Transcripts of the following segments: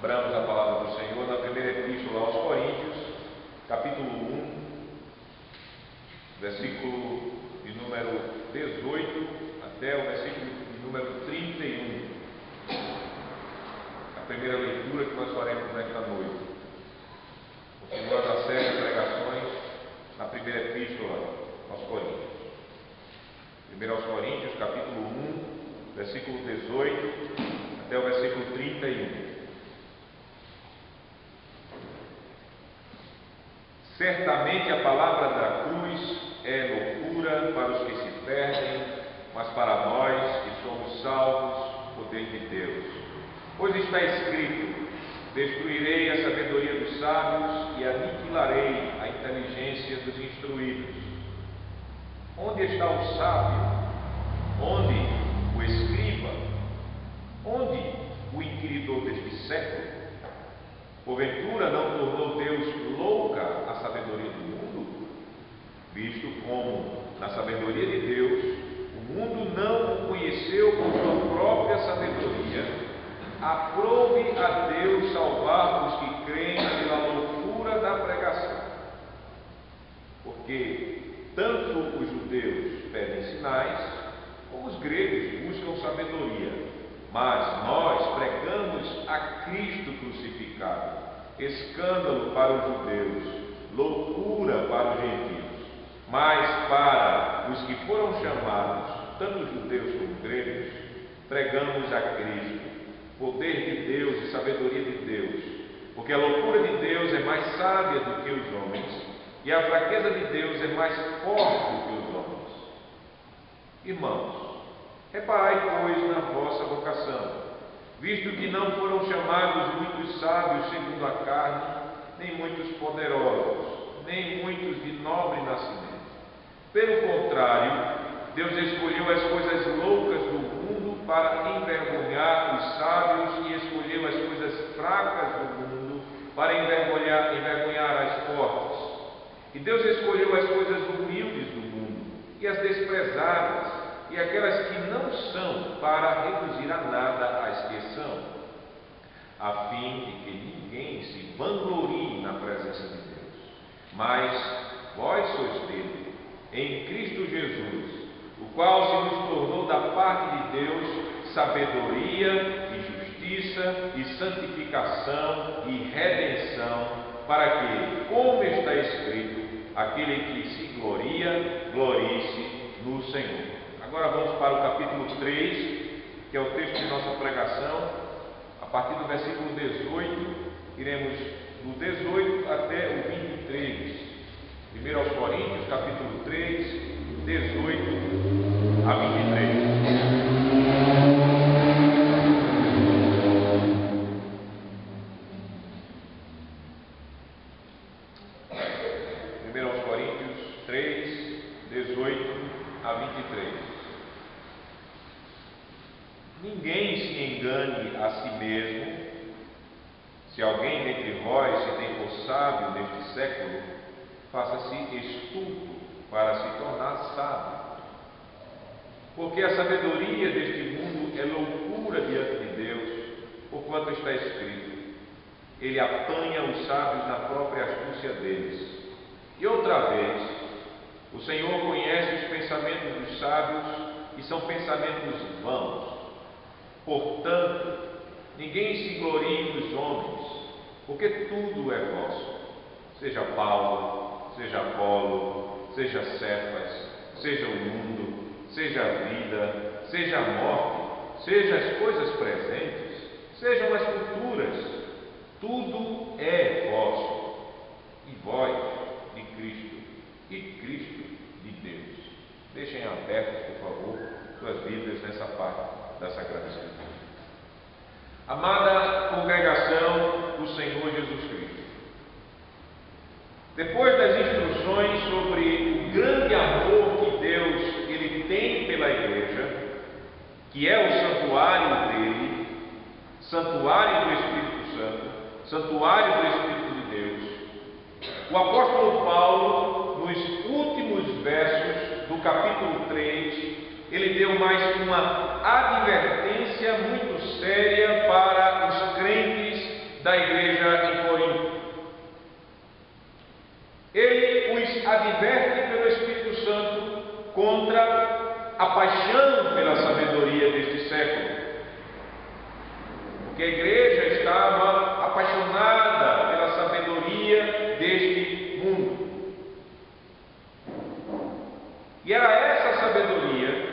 Abramos a palavra do Senhor na primeira epístola aos Coríntios, capítulo 1, versículo de número 18 até o versículo de número 31. A primeira leitura que nós faremos nesta noite. Continuando a série de pregações na primeira epístola aos Coríntios. Primeiro aos Coríntios, capítulo 1, versículo 18 até o versículo 31. Certamente a palavra da cruz é loucura para os que se perdem, mas para nós que somos salvos, poder de Deus. Pois está escrito: destruirei a sabedoria dos sábios e aniquilarei a inteligência dos instruídos. Onde está o sábio? Onde o escriba? Onde o inquiridor deste século? Porventura não tornou Deus louca a sabedoria do mundo? Visto como, na sabedoria de Deus, o mundo não o conheceu por sua própria sabedoria, aprove a Deus salvar os que creem pela loucura da pregação. Porque tanto os judeus pedem sinais, como os gregos buscam sabedoria. Mas nós pregamos a Cristo crucificado, escândalo para os judeus, loucura para os gentios. Mas para os que foram chamados, tanto judeus como gregos, pregamos a Cristo, poder de Deus e sabedoria de Deus, porque a loucura de Deus é mais sábia do que os homens, e a fraqueza de Deus é mais forte do que os homens. Irmãos, reparai, pois, na vossa vocação, visto que não foram chamados muitos sábios segundo a carne, nem muitos poderosos, nem muitos de nobre nascimento. Pelo contrário, Deus escolheu as coisas loucas do mundo para envergonhar os sábios, e escolheu as coisas fracas do mundo para envergonhar as fortes. E Deus escolheu as coisas humildes do mundo e as desprezadas, e aquelas que não são, para reduzir a nada as que são, a fim de que ninguém se vanglorie na presença de Deus. Mas vós sois dele, em Cristo Jesus, o qual se nos tornou da parte de Deus sabedoria e justiça e santificação e redenção, para que, como está escrito, aquele que se gloria, glorie-se no Senhor. Agora vamos para o capítulo 3, que é o texto de nossa pregação. A partir do versículo 18, iremos do 18 até o 23. Primeiro aos Coríntios, capítulo 3, 18 a 23. Primeiro aos Coríntios 3, 18 a 23. Ninguém se engane a si mesmo. Se alguém dentre vós se tem por sábio neste século, faça-se estudo para se tornar sábio. Porque a sabedoria deste mundo é loucura diante de Deus, porquanto está escrito: ele apanha os sábios na própria astúcia deles. E outra vez, o Senhor conhece os pensamentos dos sábios, e são pensamentos vãos. Portanto, ninguém se glorie nos homens, porque tudo é vosso, seja Paulo, seja Apolo, seja Cefas, seja o mundo, seja a vida, seja a morte, seja as coisas presentes, sejam as futuras, tudo é vosso, e vós de Cristo, e Cristo de Deus. Deixem abertas, por favor, suas Bíblias nessa parte da Sagrada Escritura. Amada congregação do Senhor Jesus Cristo, depois das instruções sobre o grande amor que Deus ele tem pela igreja, que é o santuário dele, santuário do Espírito Santo, santuário do Espírito de Deus, o apóstolo Paulo, nos últimos versos do capítulo 3, ele deu mais uma advertência muito séria para os crentes a paixão pela sabedoria deste século. Porque a igreja estava apaixonada pela sabedoria deste mundo. E era essa sabedoria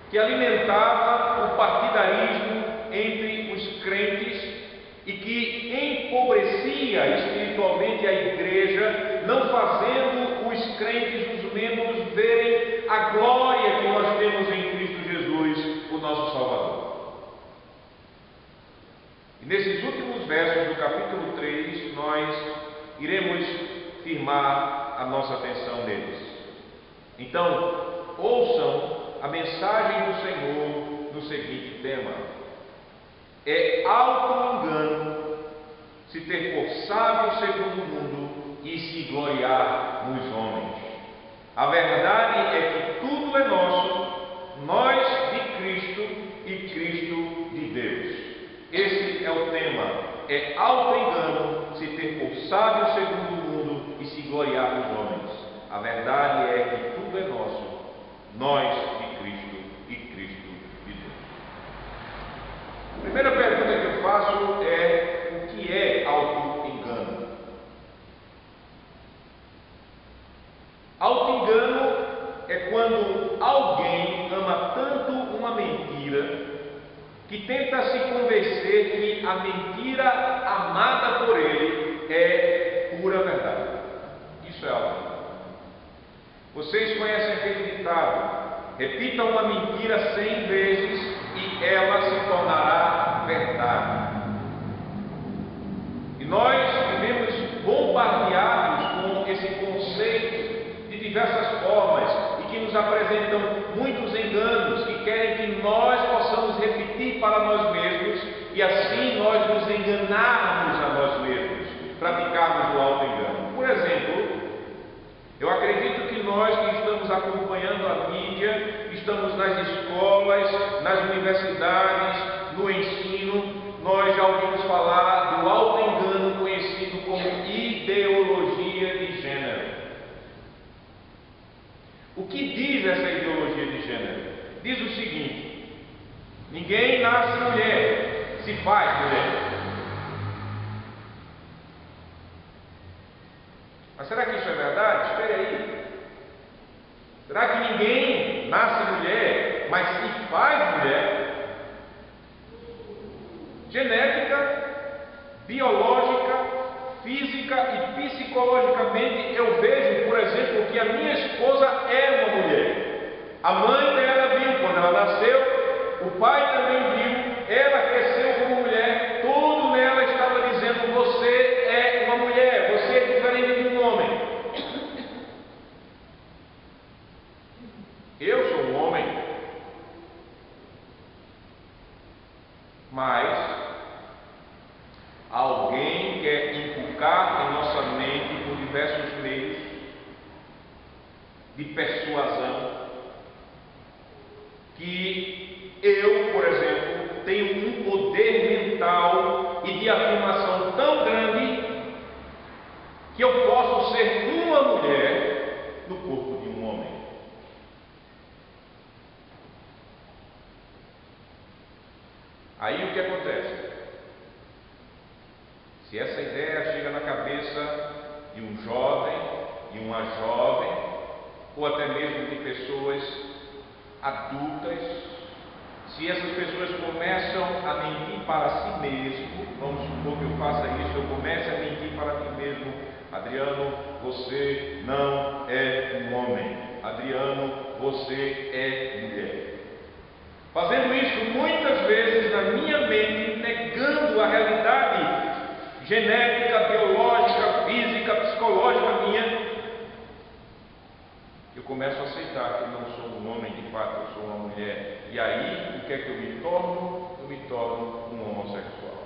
que alimentava o partidarismo entre os crentes e que empobrecia espiritualmente a igreja, não fazendo os crentes, os membros, verem a glória que nós temos em Cristo Jesus, o nosso Salvador. E nesses últimos versos do capítulo 3, nós iremos firmar a nossa atenção neles. Então, ouçam a mensagem do Senhor no seguinte tema: é auto-engano se ter por sábio segundo o mundo e se gloriar nos homens. A verdade é que tudo é nosso, nós de Cristo e Cristo de Deus. Esse é o tema: é auto-engano se ter por sábio segundo o mundo e se gloriar nos homens. A verdade é que tudo é nosso, nós de Cristo e Cristo de Deus. A primeira pergunta que eu faço é: o que é auto-engano? Auto-engano é quando alguém ama tanto uma mentira que tenta se convencer que a mentira amada por ele é pura verdade. Isso é auto-engano. Vocês conhecem aquele ditado: repita uma mentira 100 vezes e ela se tornará verdade. E nós vivemos bombardeados com esse conceito de diversas formas e que nos apresentam muitos enganos que querem que nós possamos repetir para nós mesmos e assim nós nos enganarmos a nós mesmos, praticarmos o auto-engano. Por exemplo, eu acredito que nós que estamos acompanhando a mídia, estamos nas escolas, nas universidades, no ensino, nós já ouvimos falar do auto-engano conhecido como ideologia de gênero. O que diz essa ideologia de gênero? Diz o seguinte: ninguém nasce mulher, se faz mulher. Mas será que isso é verdade? Espere aí. Será que ninguém nasce mulher, mas se faz mulher? Genética, biológica, física e psicologicamente, eu vejo, por exemplo, que a minha esposa é uma mulher. A mãe dela viu quando ela nasceu, o pai também viu, ela cresceu como mulher, tudo nela estava dizendo: você é uma mulher, você é diferente de um homem. Eu sou um homem, mas alguém quer inculcar em nossa mente, por diversos meios de persuasão, que eu, por exemplo, tenho um poder mental e de afirmação tão grande que eu posso ser uma mulher no corpo de um homem. Aí o que acontece? Se essa ideia chega na cabeça de um jovem, de uma jovem, ou até mesmo de pessoas adultas, se essas pessoas começam a mentir para si mesmo, vamos supor que eu faça isso, eu comece a mentir para mim mesmo: Adriano, você não é um homem. Adriano, você é mulher. Fazendo isso muitas vezes na minha mente, negando a realidade genética, biológica, física, psicológica minha, eu começo a aceitar que eu não sou um homem de fato, eu sou uma mulher. E aí, o que é que eu me torno? Eu me torno um homossexual.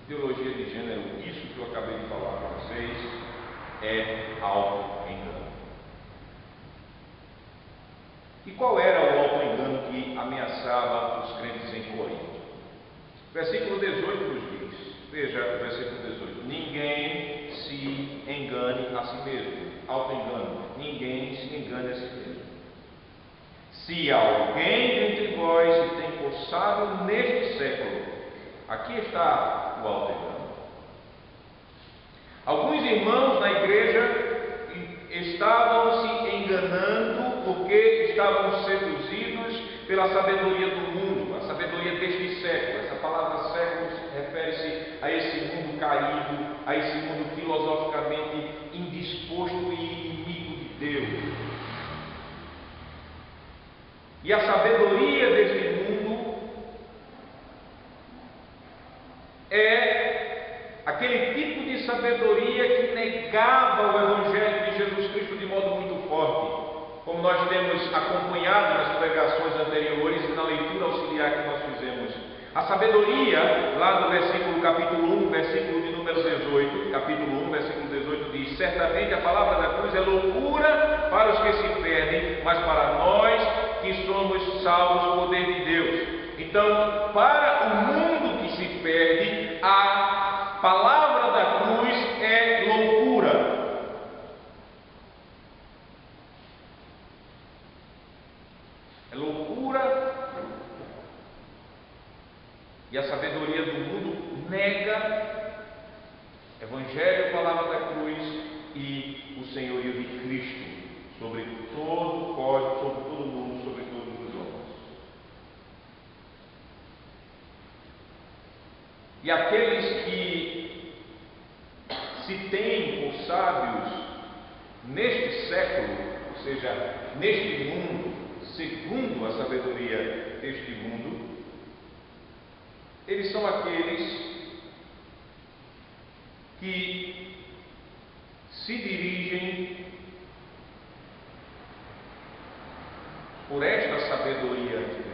Ideologia de gênero, isso que eu acabei de falar para vocês, é auto-engano. E qual era o auto-engano que ameaçava os crentes em Corinto? Versículo 18 nos diz, veja o versículo 18: ninguém se engane a si mesmo. Auto-engano. Ninguém se engane a si mesmo. Se alguém entre vós se tem forçado neste século, aqui está o auto-engano. Alguns irmãos na igreja estavam se enganando porque estavam seduzidos pela sabedoria do mundo, a sabedoria deste século. Essa palavra século refere-se a esse mundo caído, a esse mundo filosoficamente indisposto e inimigo de Deus. E a sabedoria deste mundo é aquele tipo de sabedoria que negava o Evangelho de Jesus Cristo de modo muito forte, como nós temos acompanhado nas pregações anteriores e na leitura auxiliar que nós fizemos. A sabedoria, lá no capítulo 1, versículo de número 18, capítulo 1, versículo 18 diz: certamente a palavra da cruz é loucura para os que se perdem, mas para nós que somos salvos, o poder de Deus. Então, para o mundo que se perde, a palavra da cruz é loucura. É loucura. E a sabedoria do mundo nega Evangelho, a palavra da cruz e o senhorio de Cristo sobre todo o código, sobre todo mundo, sobre todos os homens. E aqueles que se têm por sábios neste século, ou seja, neste mundo, segundo a sabedoria deste mundo, eles são aqueles que se dirigem por esta sabedoria anticristã.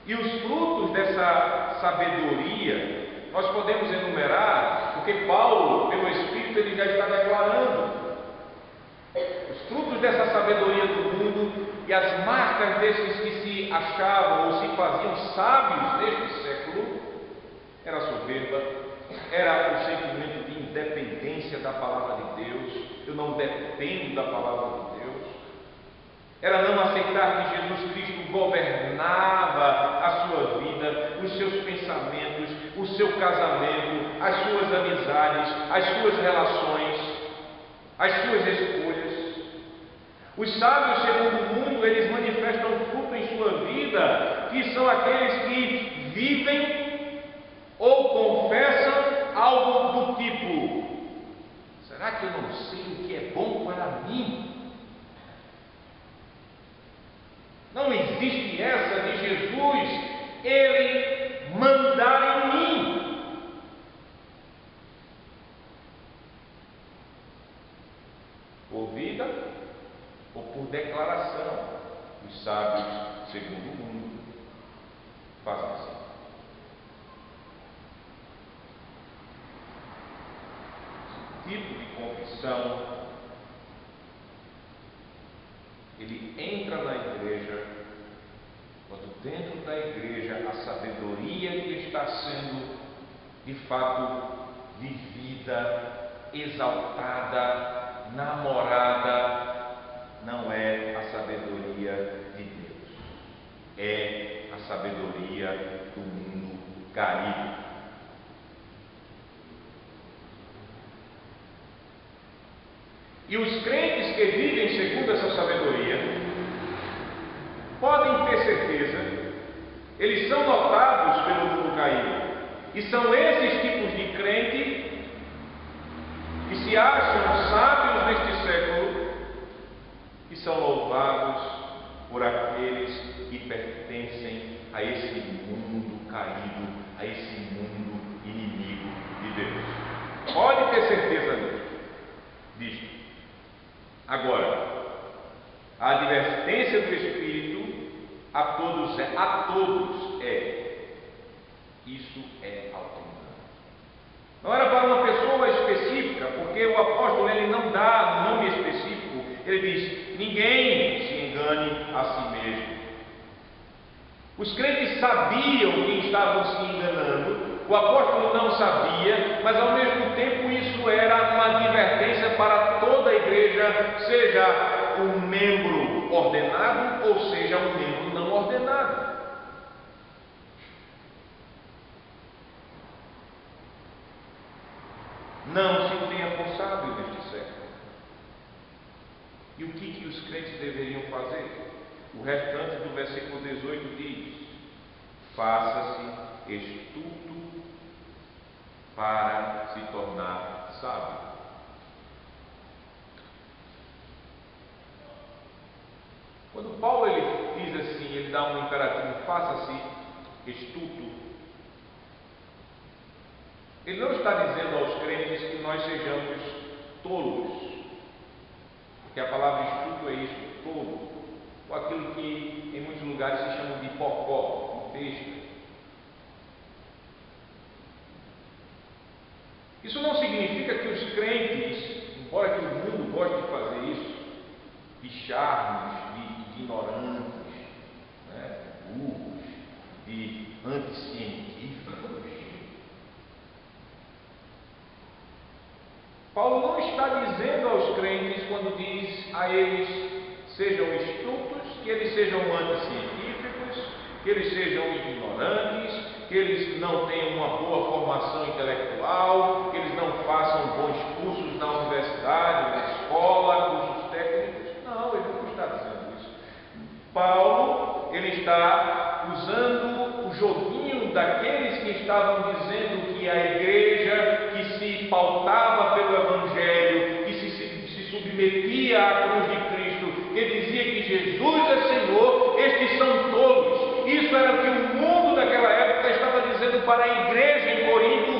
E os frutos dessa sabedoria nós podemos enumerar, porque Paulo, pelo Espírito, ele já está declarando os frutos dessa sabedoria do mundo e as marcas desses que se achavam ou se faziam sábios neste século. Era a soberba, era o sentimento de independência da palavra de Deus. Eu não dependo da palavra de Deus. Era não aceitar que Jesus Cristo governava a sua vida, os seus pensamentos, o seu casamento, as suas amizades, as suas relações, as suas escolhas. Os sábios, segundo o mundo, eles manifestam fruto em sua vida, que são aqueles que vivem ou confessam algo do tipo: será que eu não sei o que é bom para mim? Não existe essa de Jesus, Ele mandar em mim. Por vida ou por declaração, os sábios, segundo o mundo, fazem assim. Esse tipo de confissão, ele entra na igreja, quando dentro da igreja a sabedoria que está sendo de fato vivida, exaltada, namorada, não é a sabedoria de Deus, é a sabedoria do mundo caído. E os crentes que vivem segundo essa sabedoria podem ter certeza, eles são notados pelo mundo caído. E são esses tipos de crente que se acham sábios neste século, que são louvados por aqueles que pertencem a esse mundo caído, a esse mundo inimigo de Deus. Pode ter certeza disto. Agora, a advertência do Espírito a todos é: isso é auto-engano. Não era para uma pessoa específica, porque o apóstolo ele não dá um nome específico. Ele diz: ninguém se engane a si mesmo. Os crentes sabiam que estavam se enganando, o apóstolo não sabia, mas ao mesmo tempo isso era uma advertência para toda a igreja, seja um membro ordenado ou seja um membro não ordenado. Não se tenha por sábio neste século. E o que os crentes deveriam fazer? O restante do versículo 18 diz: faça-se estudo para se tornar sábio. Quando Paulo ele diz assim, ele dá um imperativo, faça-se estudo, ele não está dizendo aos crentes que nós sejamos tolos, porque a palavra estudo é isso, tolo, ou aquilo que em muitos lugares se chama de bocó, besta. Isso não significa que os crentes, embora que o mundo goste de fazer isso, de charmes, de ignorantes, né, burros, de anticientíficos, Paulo não está dizendo aos crentes, quando diz a eles sejam estultos, que eles sejam anticientíficos, que eles sejam ignorantes, que eles não tenham uma boa formação intelectual, que eles não façam bons cursos na universidade, na escola, cursos técnicos. Não, ele não está dizendo isso. Paulo, ele está usando o joguinho daqueles que estavam dizendo que a igreja que se pautava pelo Evangelho, que se submetia à cruz de Cristo, que dizia que Jesus é Senhor, estes são tolos. Isso era o que o mundo daquela época estava dizendo para a igreja em Corinto.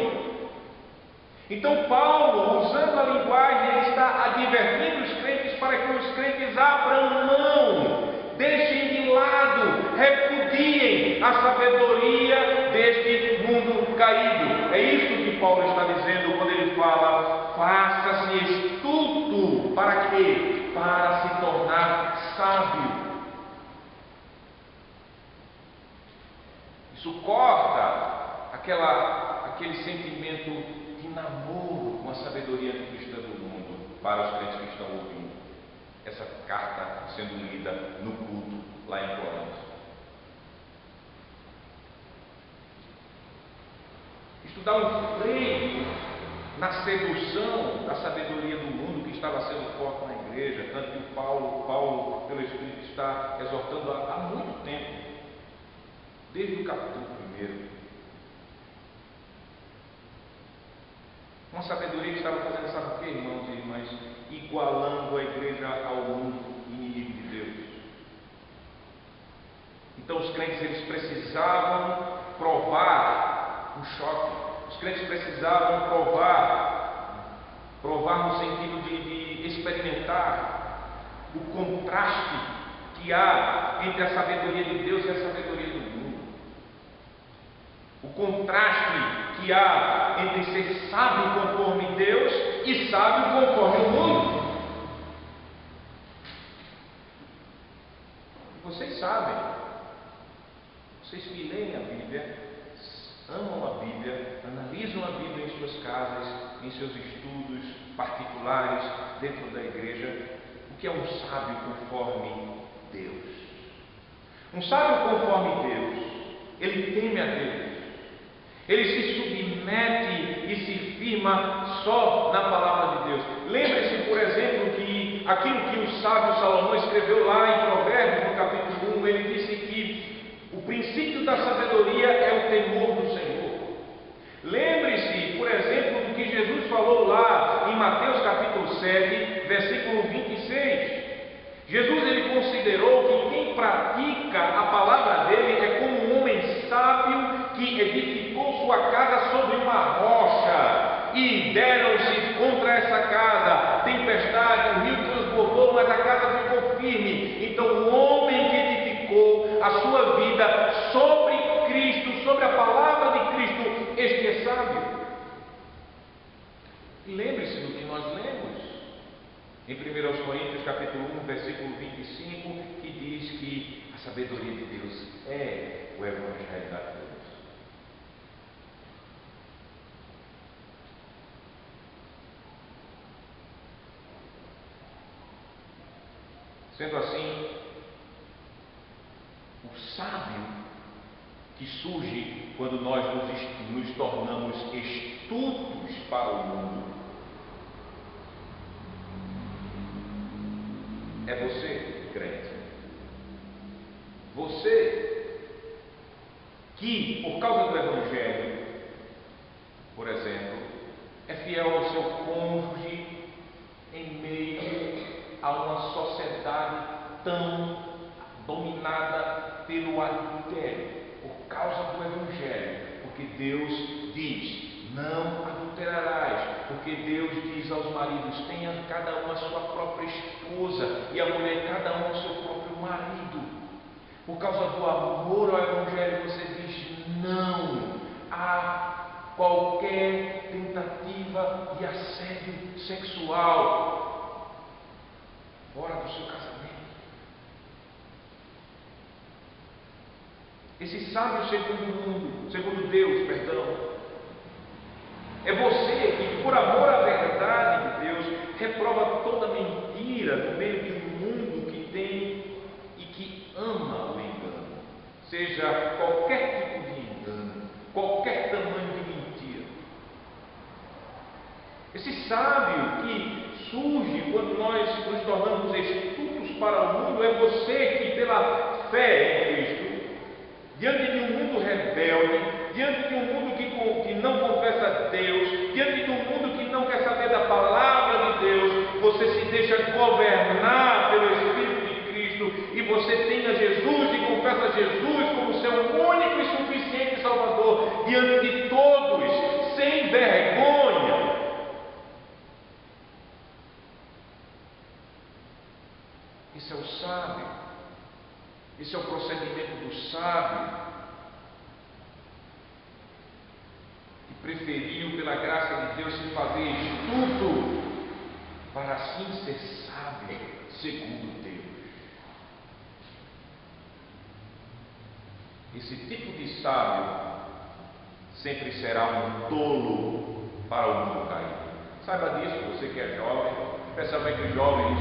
Então Paulo, usando a linguagem, ele está advertindo os crentes para que os crentes abram mão, deixem de lado, repudiem a sabedoria deste mundo caído. É isso que Paulo está dizendo quando ele fala: faça-se estudo. Para quê? Para se tornar sábio. Isso corta aquele sentimento de namoro com a sabedoria cristã do mundo para os crentes que estão ouvindo essa carta sendo lida no culto lá em Corinto. Isto dá um freio na sedução da sabedoria do mundo que estava sendo forte na igreja, tanto que Paulo, pelo Espírito, está exortando há muito tempo, desde o capítulo 1. Uma sabedoria que estava fazendo, sabe o que, irmãos e irmãs? Igualando a igreja ao mundo inimigo de Deus. Então os crentes, eles precisavam provar o choque. Os crentes precisavam provar no sentido de experimentar o contraste que há entre a sabedoria de Deus e a sabedoria do mundo. O contraste que há entre ser sábio conforme Deus e sábio conforme o mundo. Vocês sabem, vocês que leem a Bíblia, amam a Bíblia, analisam a Bíblia em suas casas, em seus estudos particulares dentro da igreja, o que é um sábio conforme Deus. Um sábio conforme Deus, ele teme a Deus. Ele se submete e se firma só na palavra de Deus. Lembre-se, por exemplo, que aquilo que o sábio Salomão escreveu lá em Provérbios, no capítulo 1, ele disse que o princípio da sabedoria é o temor do Senhor. Lembre-se, por exemplo, do que Jesus falou lá em Mateus capítulo 7, versículo 26. Jesus, ele considerou que quem pratica a palavra dele é como um homem sábio que edificou sua casa sobre uma rocha, e deram-se contra essa casa tempestade, o rio transbordou, mas a casa ficou firme. Então o homem que edificou a sua vida sobre Cristo, sobre a palavra de Cristo, este é sábio. E lembre-se do que nós lemos Em 1 Coríntios capítulo 1, versículo 25, que diz que a sabedoria de Deus é o Evangelho da cruz. Sendo assim, o sábio que surge quando nós nos tornamos estultos para o mundo é você, crente. Você que, por causa do Evangelho, por exemplo, é fiel ao seu cônjuge em meio a uma sociedade tão dominada pelo adultério, por causa do Evangelho, porque Deus diz: não adulterarás, porque Deus diz aos maridos: tenha cada um a sua própria esposa e a mulher cada um o seu próprio marido. Por causa do amor ao Evangelho, você diz não a qualquer tentativa de assédio sexual fora do seu casamento. Esse sábio segundo Deus, é você que, por amor à verdade de Deus, reprova toda mentira no meio de um mundo que tem e que ama o engano, seja qualquer tipo de engano, qualquer tamanho de mentira. Esse sábio que surge quando nós nos tornamos estultos para o mundo é você que, pela fé em Cristo, diante de um mundo rebelde, diante de um mundo que não confessa a Deus, diante de um mundo que não quer saber da palavra de Deus, você se deixa governar pelo Espírito de Cristo e você tem a Jesus e confessa Jesus como seu único e suficiente Salvador diante de todos, sem vergonha. Esse é o sábio. Esse é o procedimento do sábio, que preferiu, pela graça de Deus, se fazer estudo, para assim ser sábio, segundo Deus. Esse tipo de sábio sempre será um tolo para o mundo caído. Saiba disso, você que é jovem, especialmente os jovens,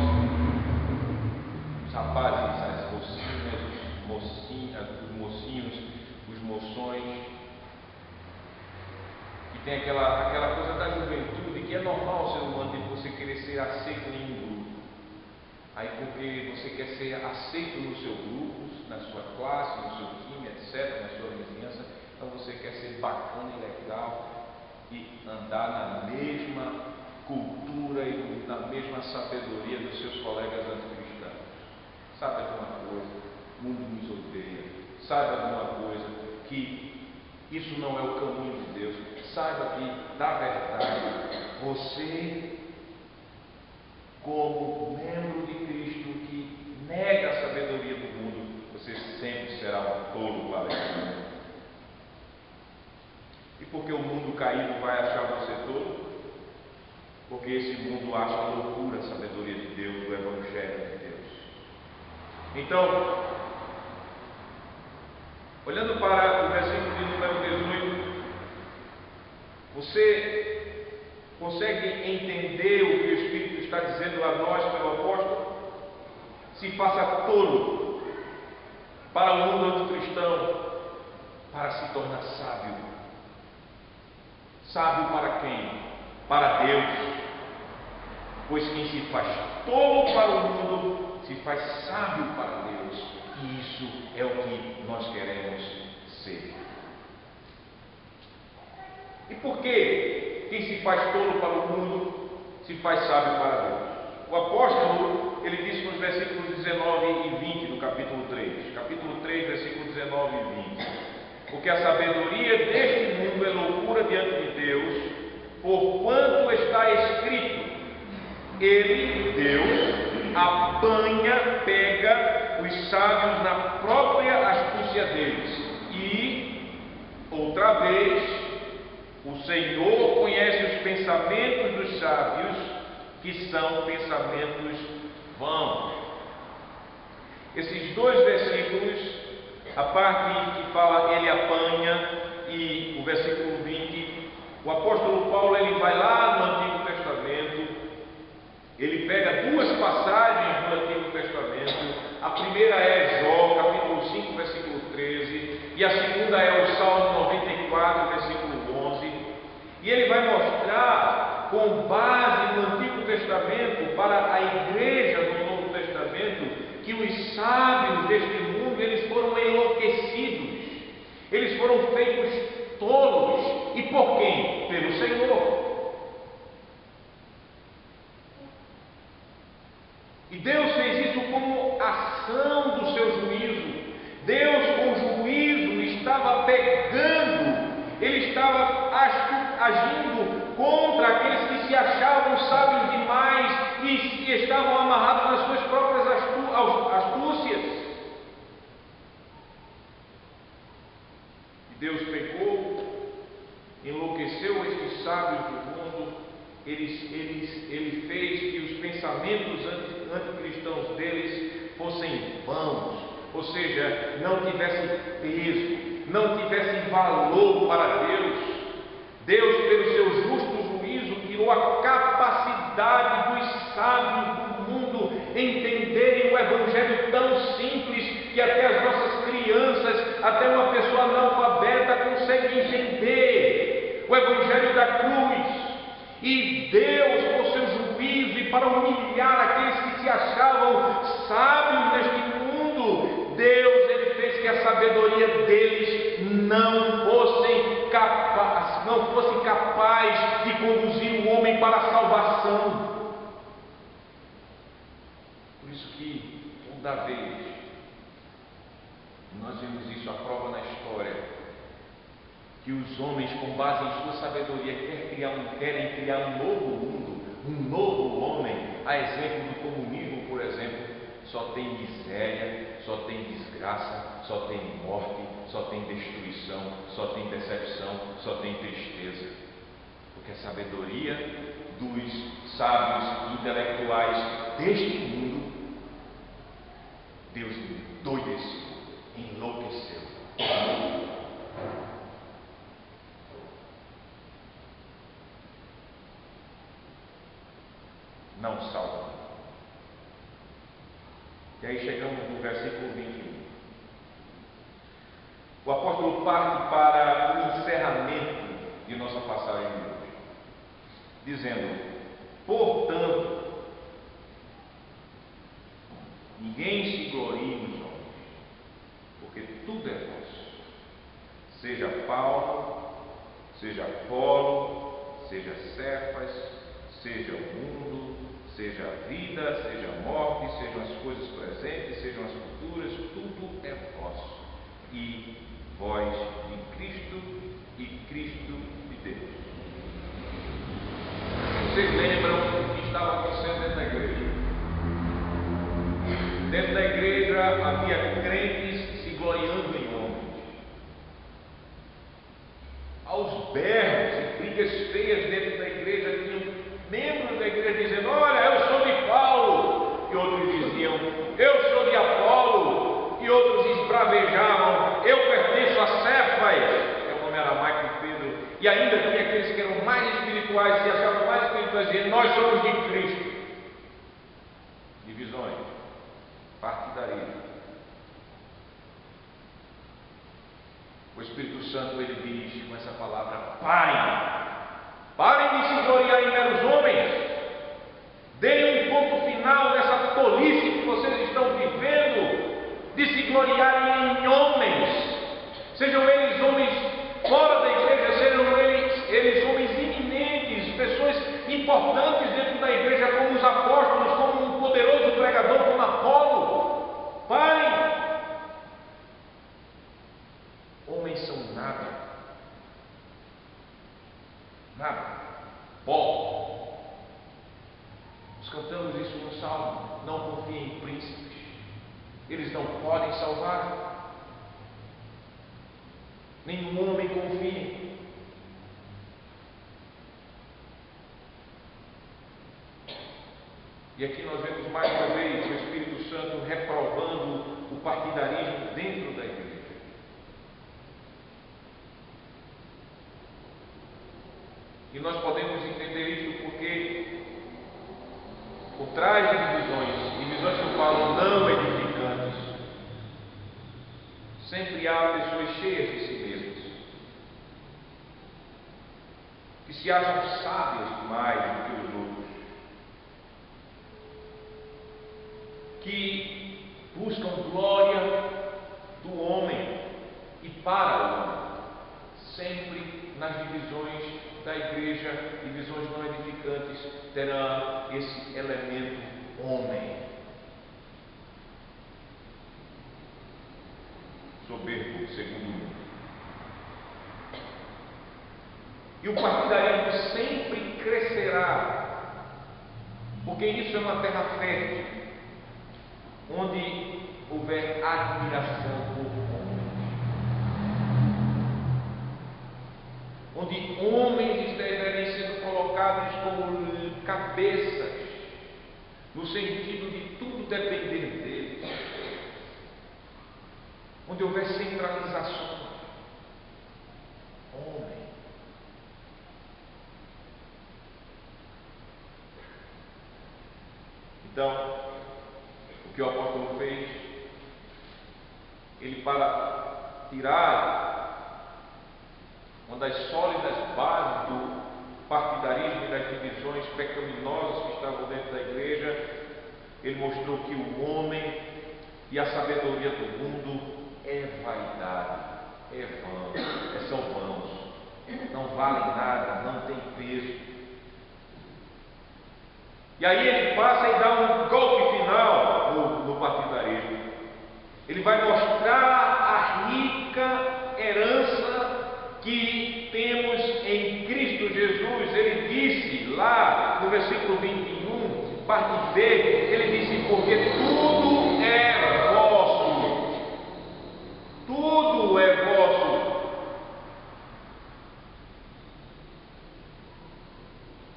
os rapazes, as mocinhas, os mocinhos, os moções, que tem aquela coisa da juventude, que é normal o ser humano de você querer ser aceito em um grupo. Aí porque você quer ser aceito no seu grupo, na sua classe, no seu time, etc., na sua vizinhança, então você quer ser bacana e legal e andar na mesma cultura e na mesma sabedoria dos seus colegas anticristãos. Sabe de uma coisa? O mundo nos odeia. Saiba de uma coisa, que isso não é o caminho de Deus. Saiba que, na verdade, você, como membro de Cristo que nega a sabedoria do mundo, você sempre será um tolo para esse mundo. E por que o mundo caído vai achar você tolo? Porque esse mundo acha loucura a sabedoria de Deus, o Evangelho de Deus. Então, olhando para o versículo de número 18, você consegue entender o que o Espírito está dizendo a nós pelo apóstolo? Se faça tolo para o mundo anticristão, para se tornar sábio. Sábio para quem? Para Deus. Pois quem se faz tolo para o mundo, se faz sábio para Deus. E isso é o que nós queremos ser. E por que quem se faz tolo para o mundo se faz sábio para Deus? O apóstolo, ele disse nos versículos 19 e 20 do capítulo 3. Capítulo 3, versículos 19 e 20. Porque a sabedoria deste mundo é loucura diante de Deus, porquanto está escrito: Ele, Deus, apanha, pega os sábios na própria astúcia deles. E, outra vez, o Senhor conhece os pensamentos dos sábios, que são pensamentos vãos. Esses dois versículos, a parte que fala ele apanha e o versículo 20, o apóstolo Paulo ele vai lá no Antigo Testamento, ele pega duas passagens do Antigo Testamento. A primeira é Jó, capítulo 5, versículo 13, e a segunda é o Salmo 94, versículo 11, e ele vai mostrar, com base no Antigo Testamento para a igreja do Novo Testamento, que os sábios deste mundo, eles foram enlouquecidos, eles foram feitos tolos. E por quem? Pelo Senhor. E Deus fez isso como ação do seu juízo. Deus, com juízo, estava pegando, ele estava agindo contra aqueles que se achavam sábios demais e estavam amarrados nas suas próprias astúcias. E Deus pegou, enlouqueceu esses sábios do mundo, ele fez que os pensamentos anticristãos deles fossem vãos, ou seja, não tivessem peso, não tivessem valor para Deus. Deus, pelo seu justo juízo, tirou a capacidade dos sábios do mundo entenderem o Evangelho tão simples que até as nossas crianças, até uma pessoa analfabeta consegue entender o Evangelho da cruz. E Deus, por seu juízo e para humilhar aqueles que se achavam sábios neste mundo, Deus, ele fez que a sabedoria deles não fosse capaz de conduzir o homem para a salvação. Por isso que toda vez nós vemos isso à prova na história, que os homens, com base em sua sabedoria, querem criar um novo mundo, um novo homem, a exemplo do comunismo, por exemplo. Só tem miséria, só tem desgraça, só tem morte, só tem destruição, só tem decepção, só tem tristeza. Porque a sabedoria dos sábios intelectuais deste mundo, Deus endoideceu, enlouqueceu. Não salva. E aí chegamos no versículo 21. O apóstolo parte para o encerramento de nossa passagem de hoje, dizendo: portanto, ninguém se glorie nos homens, porque tudo é vosso, seja Paulo, seja Apolo, seja Cefas, seja o mundo, seja a vida, seja a morte, sejam as coisas presentes, sejam as futuras, tudo é vosso, e vós de Cristo e Cristo de Deus. Vocês lembram o que estava acontecendo dentro da igreja? Dentro da igreja havia crentes se gloriando em homens, aos berros e brigas feias dentro da igreja. Tinham membros da igreja dizendo: olha, eu sou de Paulo, e outros diziam: eu sou de Apolo, e outros esbravejavam: eu pertenço a Cefas, que é o nome aramaico de Pedro. E ainda tinha aqueles que eram mais espirituais, se achavam mais espirituais, dizendo: nós somos de Cristo. Divisões, partidarismo. O Espírito Santo, ele diz com essa palavra: parem de se gloriar em meros homens. Deem um ponto final nessa tolice que vocês estão vivendo, de se gloriarem em homens. Sejam eles homens fora da igreja, sejam eles homens eminentes, pessoas importantes dentro da igreja, como os apóstolos, como um poderoso pregador como Apolo. Parem. Homens são nada. Nada. Pó. Nós cantamos isso no Salmo: não confiem em príncipes, eles não podem salvar. Nenhum homem confia. E aqui nós vemos mais uma vez o Espírito Santo reprovando o partidarismo dentro da igreja. E nós podemos entender isso porque, por trás de divisões que eu falo não edificantes, sempre há pessoas cheias de si mesmas, que se acham sábias demais do que os outros, que buscam glória do homem e para o homem, sempre nas divisões da igreja, divisões não edificantes, terá esse elemento homem. Soberbo, segundo o mundo. E o partidarismo sempre crescerá, porque isso é uma terra fértil, onde houver admiração por homens, onde homens estiverem sendo colocados como cabeças, no sentido de tudo depender deles, onde houver centralização. Homem. Então, o que o apóstolo fez, ele, para tirar uma das sólidas bases do partidarismo e das divisões pecaminosas que estavam dentro da igreja, ele mostrou que o homem e a sabedoria do mundo é vaidade, é vão, são vãos, não valem nada, não tem peso. E aí ele passa e dá um golpe final no partidarismo. Ele vai mostrar a rica herança que temos em Cristo Jesus. Ele disse lá no versículo 21, parte B, ele disse: porque tudo é vosso, tudo é vosso.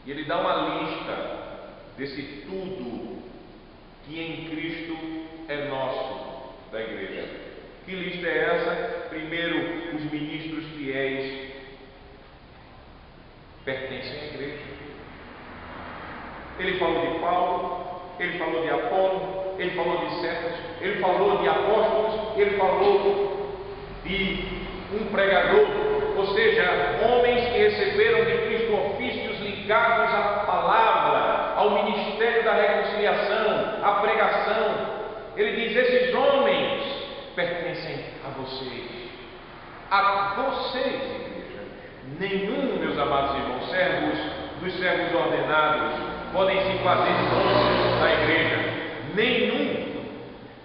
E ele dá uma lista desse tudo que em Cristo é nosso, da igreja. Que lista é essa? Primeiro, os ministros fiéis pertencem à igreja. Ele falou de Paulo, ele falou de Apolo, ele falou de Cefas, ele falou de apóstolos, ele falou de um pregador, ou seja, homens que receberam de Cristo ofícios ligados à palavra, ao ministério da reconciliação, à pregação. Ele diz: esses homens pertencem a vocês. A vocês, igreja. Nenhum, meus amados irmãos, servos dos servos ordenados, podem se fazer donos da igreja. Nenhum.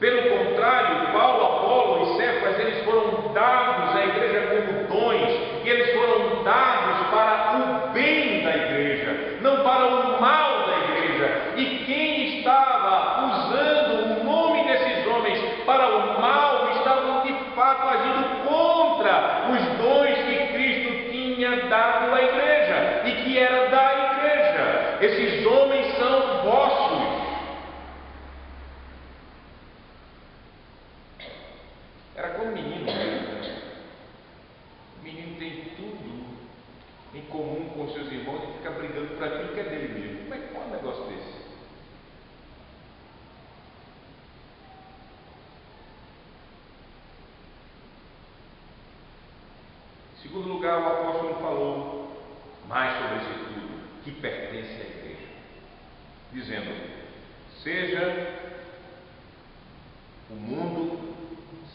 Pelo contrário, Paulo, Apolo e Cefas, eles foram dados à igreja como dons, e eles foram dados para o bem da igreja, não para o mal da igreja. E quem estava usando o nome desses homens para o mal, estavam de fato agindo contra os dons que Cristo tinha dado à igreja e que era da igreja. Esses homens são vossos. Era como um menino mesmo. O menino tem tudo em comum com seus irmãos e fica brigando por aquilo que é dele mesmo. Como é que pode um negócio desse? Em segundo lugar, o apóstolo falou mais sobre esse tudo que pertence à igreja, dizendo: seja o mundo,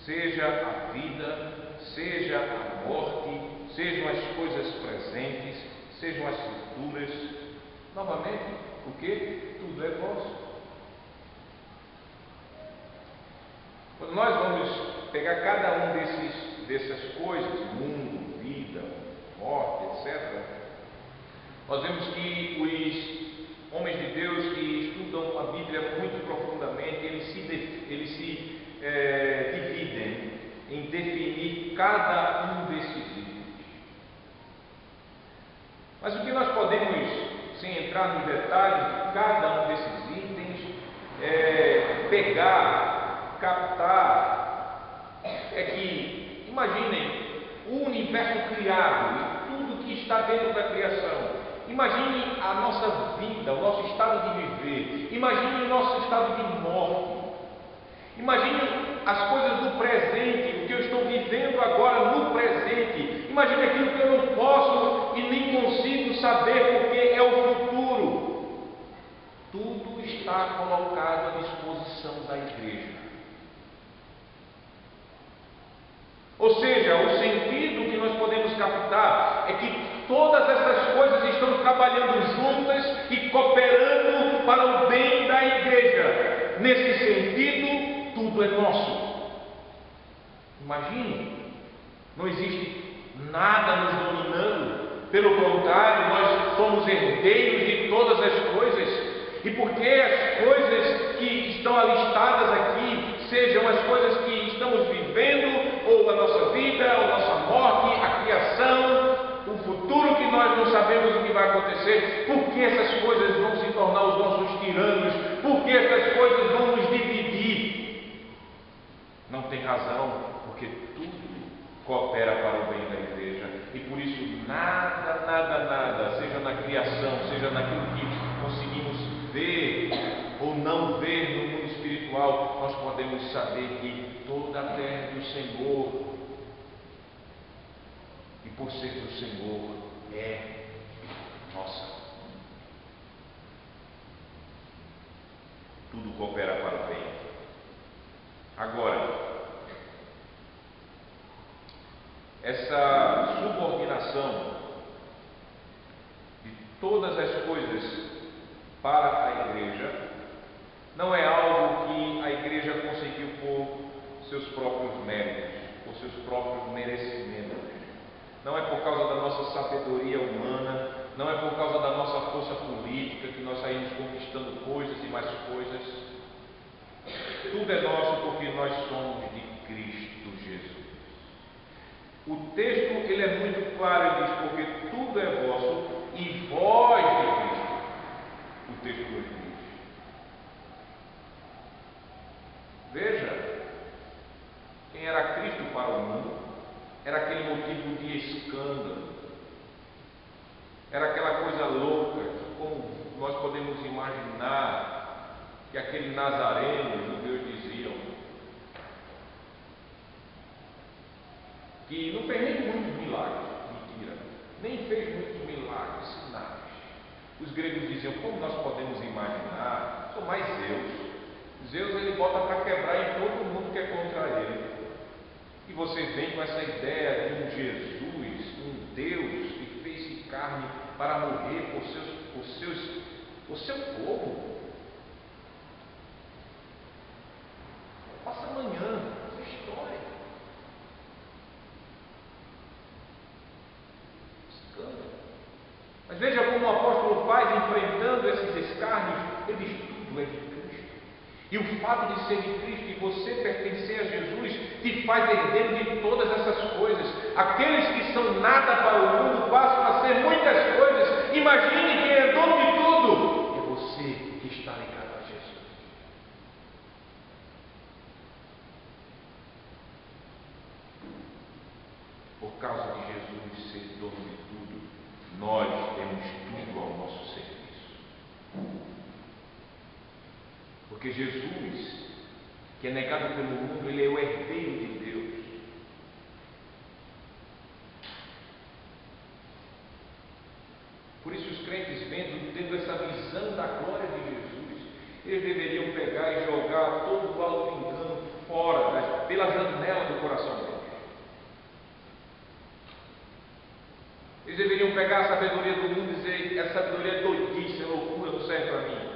seja a vida, seja a morte, sejam as coisas presentes, sejam as futuras. Novamente, porque tudo é vosso. Quando nós vamos pegar cada um dessas coisas, mundo, vida, morte, etc., nós vemos que os homens de Deus que estudam a Bíblia muito profundamente, eles se dividem em definir cada um desses itens. Mas o que nós podemos, sem entrar nos detalhes de cada um desses itens, Imaginem o universo criado e tudo que está dentro da criação. Imagine a nossa vida, o nosso estado de viver. Imagine o nosso estado de morte. Imagine as coisas do presente, o que eu estou vivendo agora no presente. Imagine aquilo que eu não posso e nem consigo saber porque é o futuro. Tudo está colocado à disposição da igreja. Ou seja, o sentido que nós podemos captar é que todas essas coisas estão trabalhando juntas e cooperando para o bem da igreja. Nesse sentido, tudo é nosso. Imagine, não existe nada nos dominando. Pelo contrário, nós somos herdeiros de todas as coisas. E porque as coisas que estão alistadas aqui sejam as coisas que estamos vivendo, ou a nossa vida, ou a nossa morte, a criação, o futuro que nós não sabemos o que vai acontecer, porque essas coisas vão se tornar os nossos tiranos, porque essas coisas vão nos dividir. Não tem razão, porque tudo coopera para o bem da igreja, e por isso nada, seja na criação, seja naquilo que conseguimos ver ou não ver no mundo espiritual, nós podemos saber que toda a terra é do Senhor, e por ser do Senhor é nossa. Tudo coopera para o bem. Agora, essa subordinação de todas as coisas para a igreja não é algo que a igreja conseguiu por seus próprios méritos, por seus próprios merecimentos. Não é por causa da nossa sabedoria humana, não é por causa da nossa força política que nós saímos conquistando coisas e mais coisas. Tudo é nosso porque nós somos de Cristo Jesus. O texto ele é muito claro, ele diz, porque tudo é vosso e vós de Cristo. O texto nos diz. Veja, quem era Cristo para o mundo era aquele motivo de escândalo, era aquela coisa louca, como nós podemos imaginar que aquele Nazareno, os judeus diziam, que não fez nem muitos milagres, mentira, nem fez muitos milagres, sinais. Os gregos diziam, como nós podemos imaginar, são mais Zeus. Zeus ele bota para quebrar em todo mundo que é contra ele. E você vem com essa ideia de um Jesus, um Deus que fez carne para morrer por seu povo. Passa amanhã, essa história. Escândalo. Mas veja como o apóstolo faz enfrentando esses escárnios. Ele diz, tudo é de Cristo. E o fato de ser de Cristo e você pertencer a Jesus te faz herdeiro de todas essas coisas. Aqueles que são nada para o mundo passam a ser muitas coisas. Imagine quem é dono de tudo. É você que está ligado a Jesus. Por causa de Jesus ser dono de tudo, nós temos tudo ao nosso serviço. Porque Jesus, que é negado pelo mundo, ele é o herdeiro de Deus. Por isso os crentes tendo essa visão da glória de Jesus, eles deveriam pegar e jogar todo o auto-engano fora, pela janela do coração deles. Eles deveriam pegar a sabedoria do mundo e dizer, essa sabedoria é doidice, é loucura, não serve para mim.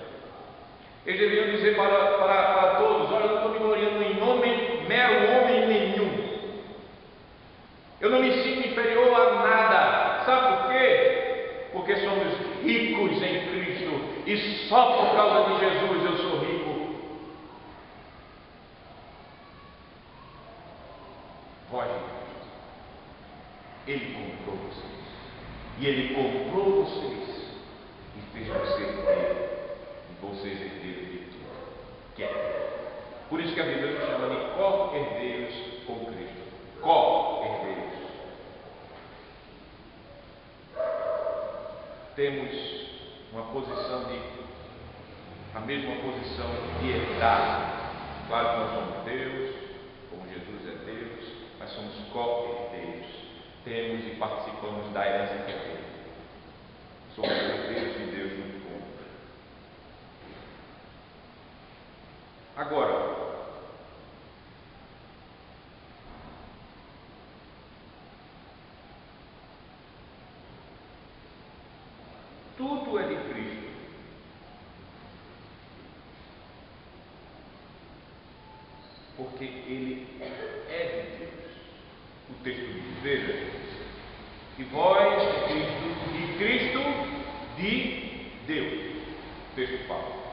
Eles deveriam dizer para todos, olha, eu não estou me gloriando em homem, mero homem nenhum. Eu não me sinto inferior a nada. Sabe por quê? Porque somos ricos em Cristo e só por causa de Jesus eu sou rico. Vós de Cristo. Ele comprou vocês. E Ele comprou vocês e fez você herdeiro. E vocês herdeiros de tudo. Que é. Por isso que a Bíblia nos chama de co-herdeiros com Cristo. temos a mesma posição de herdade. Claro que nós somos Deus, como Jesus é Deus, mas somos co-herdeiros. Temos e participamos da herança eterna. Somos herdeiros de Deus no mundo. Agora, tudo é de Cristo. Porque Ele é de Deus. O texto diz, veja, e vós de Cristo, e Cristo de Deus. O texto fala.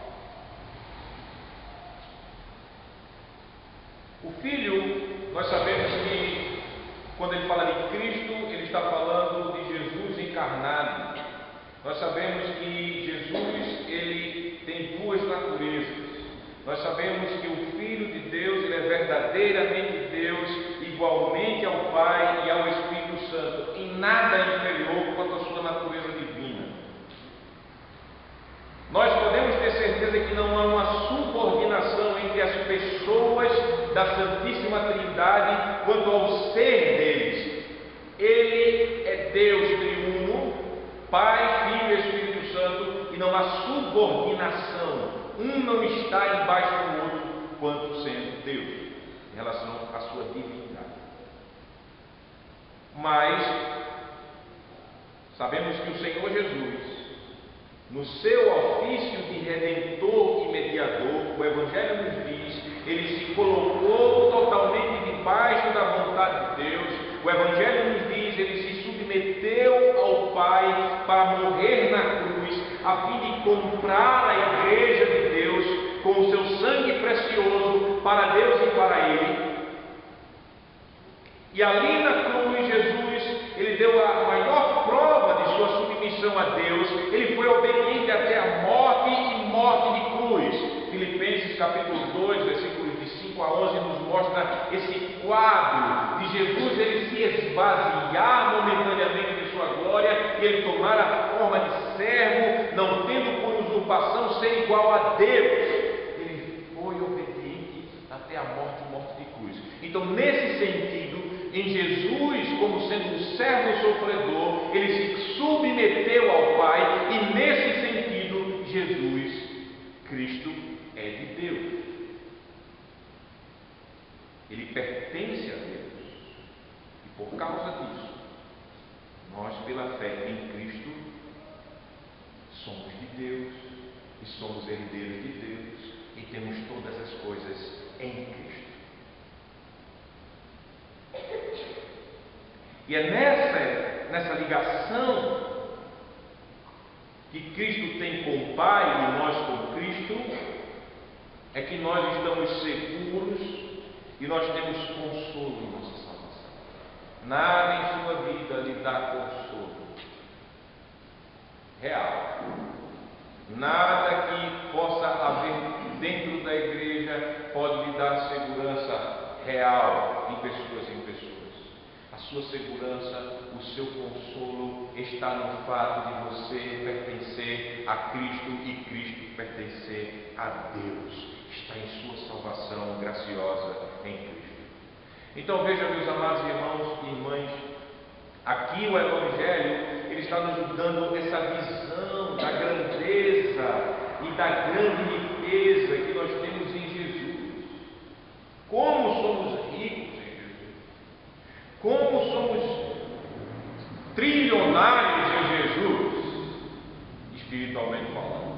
O Filho, nós sabemos que quando ele fala de Cristo, ele está falando de Jesus encarnado. Nós sabemos que Jesus, ele tem duas naturezas. Nós sabemos que o Filho de Deus, ele é verdadeiramente Deus, igualmente ao Pai e ao Espírito Santo, em nada inferior quanto à sua natureza divina. Nós podemos ter certeza que não há uma subordinação entre as pessoas da Santíssima Trindade quanto ao ser deles. Ele é Deus triuno, Pai, Filho e Espírito Santo, e não há subordinação. Um não está embaixo do outro, quanto sendo Deus, em relação à sua divindade. Mas sabemos que o Senhor Jesus, no seu ofício de redentor e mediador, o Evangelho nos diz, ele se colocou totalmente debaixo da vontade de Deus. O Evangelho nos diz, ele se submeteu ao Pai para morrer na cruz, a fim de comprar a igreja de Deus com o seu sangue precioso para Deus e para Ele. E ali na cruz, Jesus, ele deu a maior prova de sua submissão a Deus. Ele foi obediente até a morte e morte de cruz. Filipenses capítulo 2, versículos de 5 a 11 nos mostra esse quadro de Jesus, ele se esvaziar momentaneamente de sua glória e ele tomar a forma de servo, não tendo por usurpação ser igual a Deus. Ele foi obediente até a morte e morte de cruz. Então, nesse sentido, em Jesus, como sendo um servo sofredor, ele se submeteu ao Pai, e nesse sentido, Jesus, Cristo, é de Deus. Ele pertence a Deus. E por causa disso, nós, pela fé em Cristo, somos de Deus, e somos herdeiros de Deus, e temos todas as coisas em Cristo. E é nessa ligação que Cristo tem com o Pai e nós com Cristo, é que nós estamos seguros e nós temos consolo em nossa salvação. Nada em sua vida lhe dá consolo real. Nada que possa haver dentro da igreja pode lhe dar segurança real em pessoas. A sua segurança, o seu consolo está no fato de você pertencer a Cristo e Cristo pertencer a Deus. Está em sua salvação graciosa em Cristo. Então veja, meus amados irmãos e irmãs, aqui o Evangelho, ele está nos dando essa visão da grandeza e da grande riqueza que nós temos em Jesus. Como somos ricos em Jesus. Como somos trilionários em Jesus, espiritualmente falando.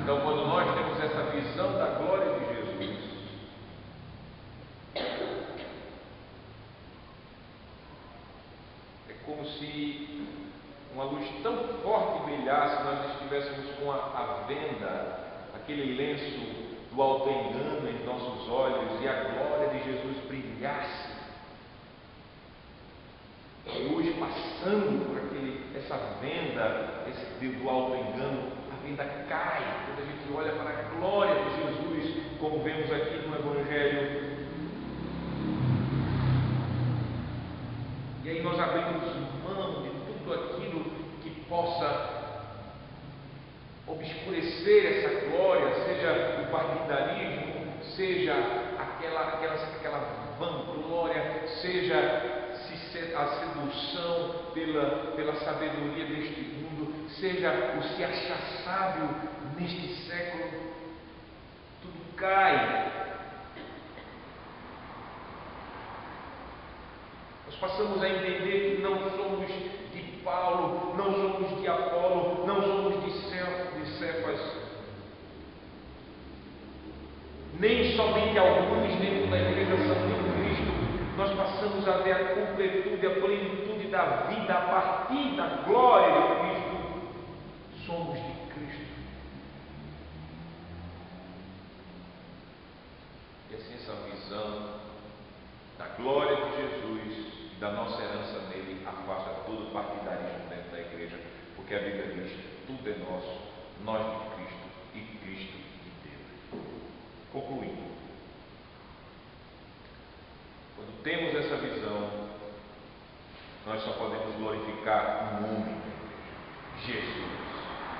Então, quando nós temos essa visão da glória de Jesus, é como se uma luz tão forte brilhasse, nós estivéssemos com a venda, aquele lenço do auto-engano em nossos olhos, e a glória de Jesus brilhasse, a luz passando por essa venda do auto-engano, a venda cai quando a gente olha para a glória de Jesus, como vemos aqui no Evangelho. E aí nós essa glória, seja o partidarismo, seja aquela vanglória, seja a sedução pela sabedoria deste mundo, seja o se achar sábio neste século, tudo cai. Nós passamos a entender que não somos de Paulo, não somos de Apolo, não somos de Cefas, nem somente alguns dentro da igreja são de Cristo. Nós passamos a ver a completude, a plenitude da vida a partir da glória de Cristo. Somos de Cristo. E assim essa visão da glória de Jesus e da nossa herança nele afasta todo partidarismo dentro da igreja, porque a Bíblia diz: tudo é nosso, nós de Cristo e Cristo de Deus. Concluindo, quando temos essa visão, nós só podemos glorificar um homem, Jesus.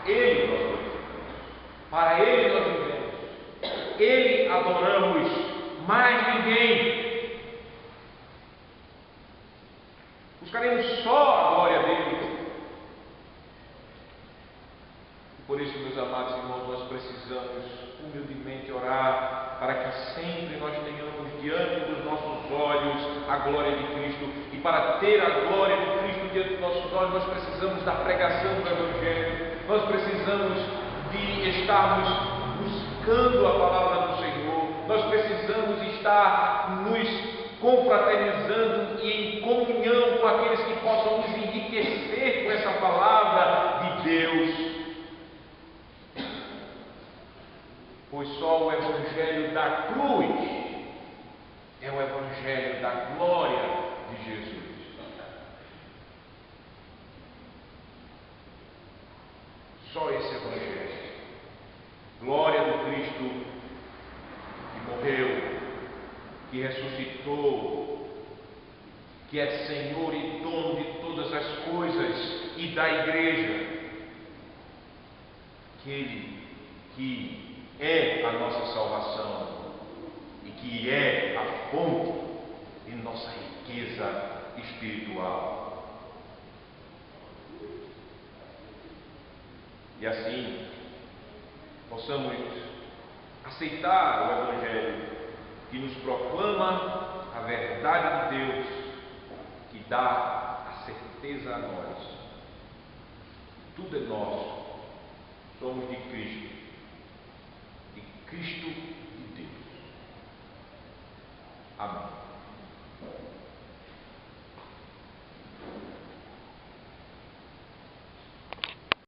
Ele nós glorificamos, para Ele nós vivemos, Ele adoramos, mais ninguém. Buscaremos só a glória dele. Por isso, meus amados irmãos, nós precisamos humildemente orar para que sempre nós tenhamos diante dos nossos olhos a glória de Cristo. E para ter a glória de Cristo diante dos nossos olhos, nós precisamos da pregação do Evangelho. Nós precisamos de estarmos buscando a palavra do Senhor. Nós precisamos estar nos confraternizando e em comunhão com aqueles que possam nos enriquecer com essa palavra de Deus. Pois só o Evangelho da cruz é o Evangelho da glória de Jesus. Só esse Evangelho. Glória do Cristo que morreu, que ressuscitou, que é Senhor e dono de todas as coisas e da igreja. Aquele que é a nossa salvação e que é a fonte de nossa riqueza espiritual. E assim possamos aceitar o Evangelho que nos proclama a verdade de Deus, que dá a certeza a nós. Tudo é nosso, somos de Cristo. E Cristo